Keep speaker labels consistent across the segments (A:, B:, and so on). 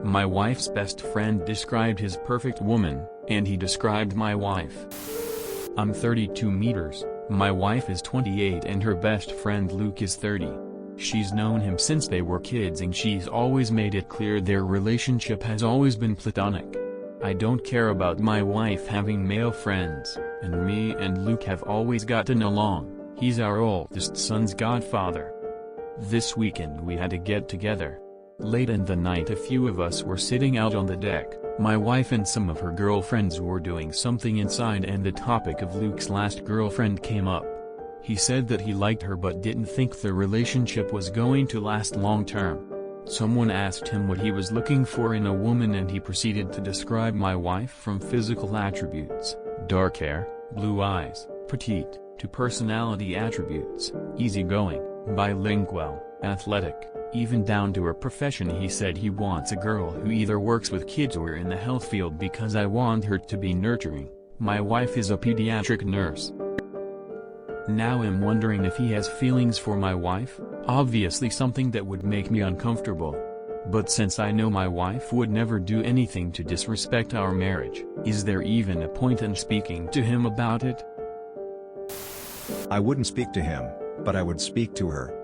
A: My wife's best friend described his perfect woman, and he described my wife. I'm 32 meters, my wife is 28 and her best friend Luke is 30. She's known him since they were kids and she's always made it clear their relationship has always been platonic. I don't care about my wife having male friends, and me and Luke have always gotten along. He's our oldest son's godfather. This weekend we had a get-together. Late in the night a few of us were sitting out on the deck. My wife and some of her girlfriends were doing something inside and the topic of Luke's last girlfriend came up. He said that he liked her but didn't think the relationship was going to last long term. Someone asked him what he was looking for in a woman and he proceeded to describe my wife from physical attributes, dark hair, blue eyes, petite, to personality attributes, easygoing, bilingual, athletic, even down to her profession. He said he wants a girl who either works with kids or in the health field because I want her to be nurturing. My wife is a pediatric nurse. Now I'm wondering if he has feelings for my wife, obviously something that would make me uncomfortable. But since I know my wife would never do anything to disrespect our marriage, is there even a point in speaking to him about it?
B: I wouldn't speak to him, but I would speak to her.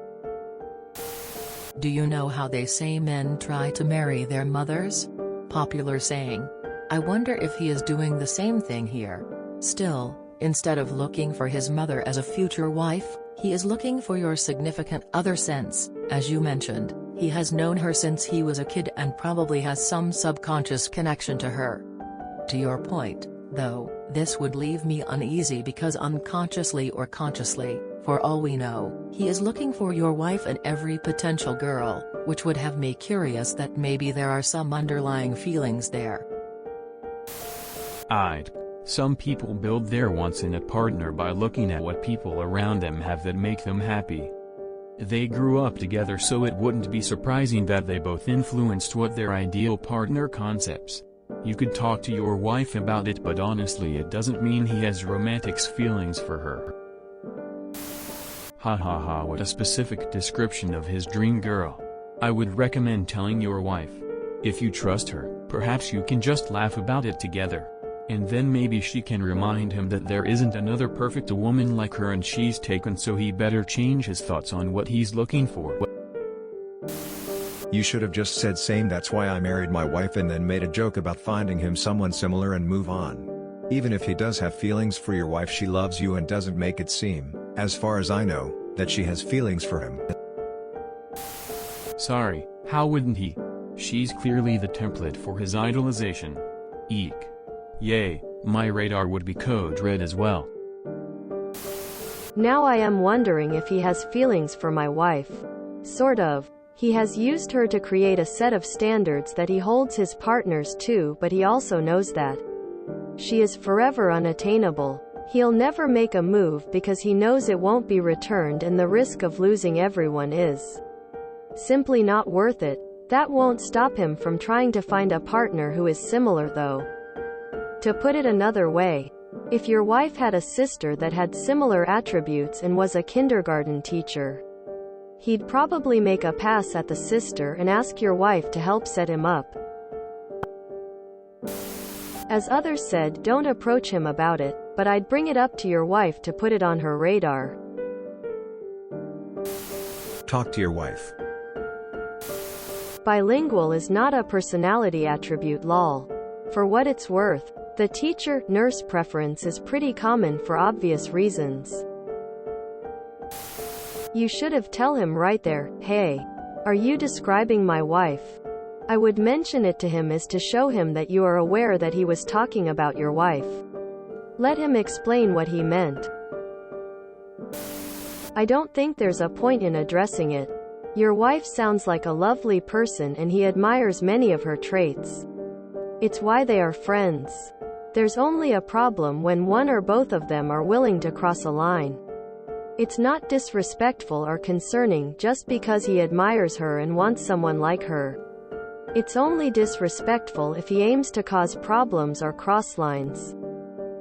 C: Do you know how they say men try to marry their mothers? Popular saying. I wonder if he is doing the same thing here. Still, instead of looking for his mother as a future wife, he is looking for your significant other since, as you mentioned, he has known her since he was a kid and probably has some subconscious connection to her. To your point, though, this would leave me uneasy because unconsciously or consciously, for all we know, he is looking for your wife and every potential girl, which would have me curious that maybe there are some underlying feelings there.
A: Some people build their wants in a partner by looking at what people around them have that make them happy. They grew up together, so it wouldn't be surprising that they both influenced what their ideal partner concepts. You could talk to your wife about it, but honestly it doesn't mean he has romantic feelings for her. Ha ha ha, what a specific description of his dream girl. I would recommend telling your wife. If you trust her, perhaps you can just laugh about it together. And then maybe she can remind him that there isn't another perfect woman like her and she's taken, so he better change his thoughts on what he's looking for.
B: You should have just said same, that's why I married my wife, and then made a joke about finding him someone similar and move on. Even if he does have feelings for your wife, she loves you and doesn't make it seem, as far as I know, that she has feelings for him.
A: Sorry, how wouldn't he? She's clearly the template for his idolization. Eek. Yay, my radar would be code red as well.
D: Now I am wondering if he has feelings for my wife. Sort of. He has used her to create a set of standards that he holds his partners to, but he also knows that she is forever unattainable. He'll never make a move because he knows it won't be returned and the risk of losing everyone is simply not worth it. That won't stop him from trying to find a partner who is similar though. To put it another way, if your wife had a sister that had similar attributes and was a kindergarten teacher, he'd probably make a pass at the sister and ask your wife to help set him up. As others said, don't approach him about it, but I'd bring it up to your wife to put it on her radar.
B: Talk to your wife.
D: Bilingual is not a personality attribute, lol. For what it's worth, the teacher-nurse preference is pretty common for obvious reasons. You should have tell him right there, hey, are you describing my wife? I would mention it to him as to show him that you are aware that he was talking about your wife. Let him explain what he meant. I don't think there's a point in addressing it. Your wife sounds like a lovely person and he admires many of her traits. It's why they are friends. There's only a problem when one or both of them are willing to cross a line. It's not disrespectful or concerning just because he admires her and wants someone like her. It's only disrespectful if he aims to cause problems or cross lines.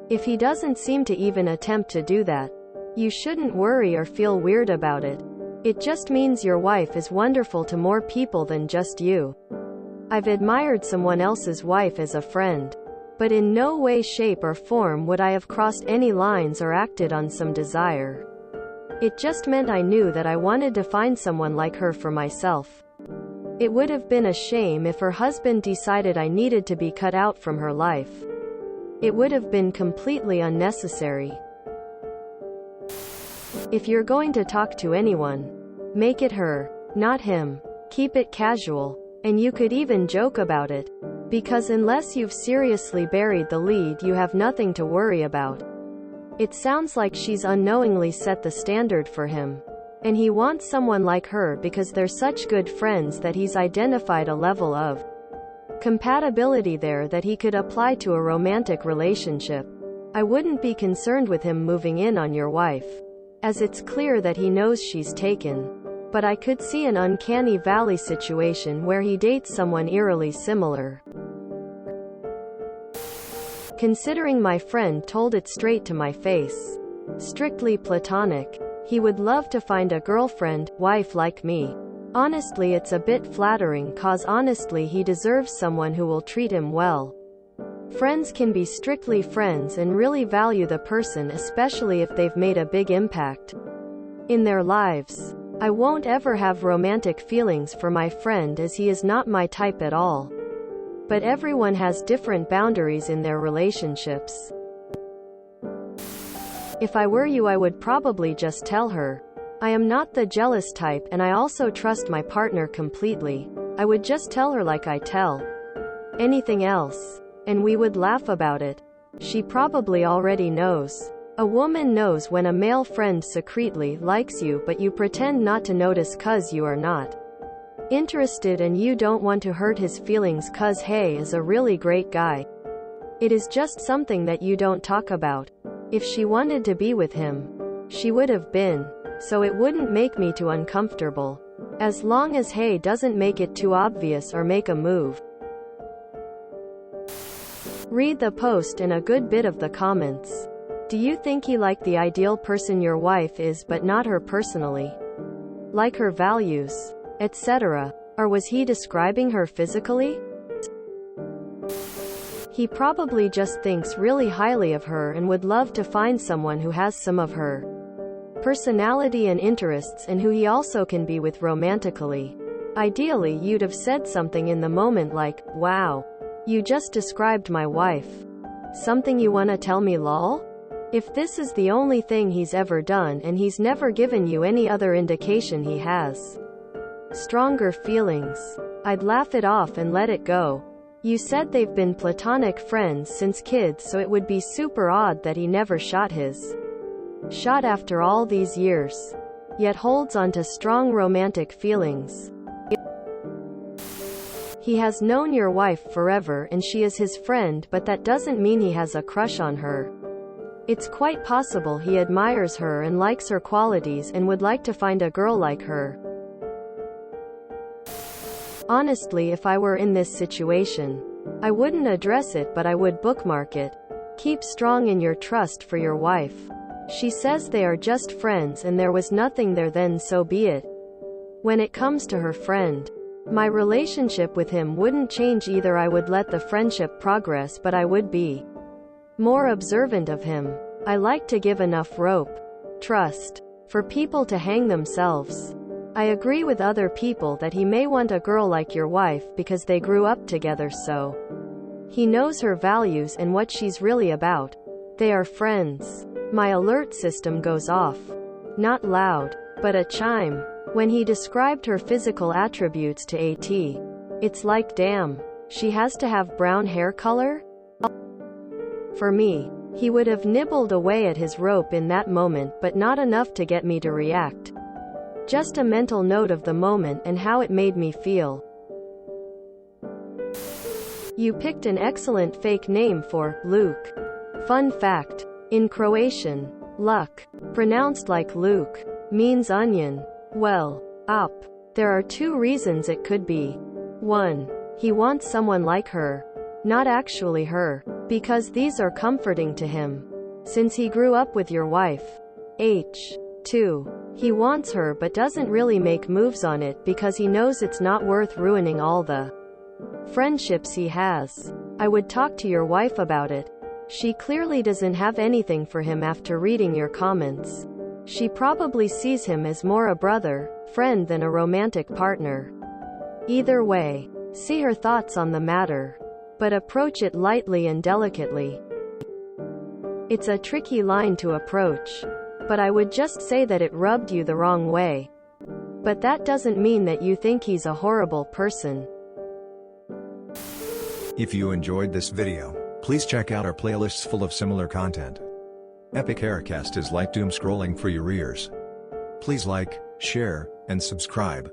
D: If he doesn't seem to even attempt to do that, you shouldn't worry or feel weird about it. It just means your wife is wonderful to more people than just you. I've admired someone else's wife as a friend. But in no way, shape, or form would I have crossed any lines or acted on some desire. It just meant I knew that I wanted to find someone like her for myself. It would have been a shame if her husband decided I needed to be cut out from her life. It would have been completely unnecessary. If you're going to talk to anyone, make it her, not him. Keep it casual. And you could even joke about it. Because unless you've seriously buried the lead, you have nothing to worry about. It sounds like she's unknowingly set the standard for him. And he wants someone like her because they're such good friends that he's identified a level of compatibility there that he could apply to a romantic relationship. I wouldn't be concerned with him moving in on your wife, as it's clear that he knows she's taken. But I could see an uncanny valley situation where he dates someone eerily similar. Considering my friend told it straight to my face. Strictly platonic. He would love to find a girlfriend, wife like me. Honestly, it's a bit flattering cause honestly he deserves someone who will treat him well. Friends can be strictly friends and really value the person, especially if they've made a big impact in their lives. I won't ever have romantic feelings for my friend as he is not my type at all. But everyone has different boundaries in their relationships. If I were you, I would probably just tell her. I am not the jealous type and I also trust my partner completely. I would just tell her like I tell anything else. And we would laugh about it. She probably already knows. A woman knows when a male friend secretly likes you but you pretend not to notice cause you are not interested and you don't want to hurt his feelings cause he is a really great guy. It is just something that you don't talk about. If she wanted to be with him, she would have been. So it wouldn't make me too uncomfortable. As long as he doesn't make it too obvious or make a move. Read the post and a good bit of the comments. Do you think he like the ideal person your wife is but not her personally? Like her values, etc. Or was he describing her physically? He probably just thinks really highly of her and would love to find someone who has some of her personality and interests and who he also can be with romantically. Ideally, you'd have said something in the moment like, "Wow, you just described my wife. Something you wanna tell me, lol?" If this is the only thing he's ever done and he's never given you any other indication he has stronger feelings, I'd laugh it off and let it go. You said they've been platonic friends since kids, so it would be super odd that he never shot his shot after all these years, yet holds on to strong romantic feelings. He has known your wife forever and she is his friend, but that doesn't mean he has a crush on her. It's quite possible he admires her and likes her qualities and would like to find a girl like her. Honestly, if I were in this situation, I wouldn't address it but I would bookmark it. Keep strong in your trust for your wife. She says they are just friends and there was nothing there, then so be it. When it comes to her friend, my relationship with him wouldn't change either. I would let the friendship progress but I would be more observant of him. I like to give enough rope, trust, for people to hang themselves. I agree with other people that he may want a girl like your wife because they grew up together, so he knows her values and what she's really about. They are friends. My alert system goes off. Not loud, but a chime. When he described her physical attributes to AT. It's like, damn, she has to have brown hair color? For me, he would have nibbled away at his rope in that moment, but not enough to get me to react. Just a mental note of the moment and how it made me feel. You picked an excellent fake name for Luke. Fun fact. In Croatian, Luke, pronounced like Luke, means onion. Well, up. There are two reasons it could be. 1. He wants someone like her. Not actually her. Because these are comforting to him. Since he grew up with your wife. 2. He wants her but doesn't really make moves on it because he knows it's not worth ruining all the friendships he has. I would talk to your wife about it. She clearly doesn't have anything for him after reading your comments. She probably sees him as more a brother, friend than a romantic partner. Either way, see her thoughts on the matter. But approach it lightly and delicately. It's a tricky line to approach. But I would just say that it rubbed you the wrong way. But that doesn't mean that you think he's a horrible person.
B: If you enjoyed this video, please check out our playlists full of similar content. Epic Haircast is like doom scrolling for your ears. Please like, share, and subscribe.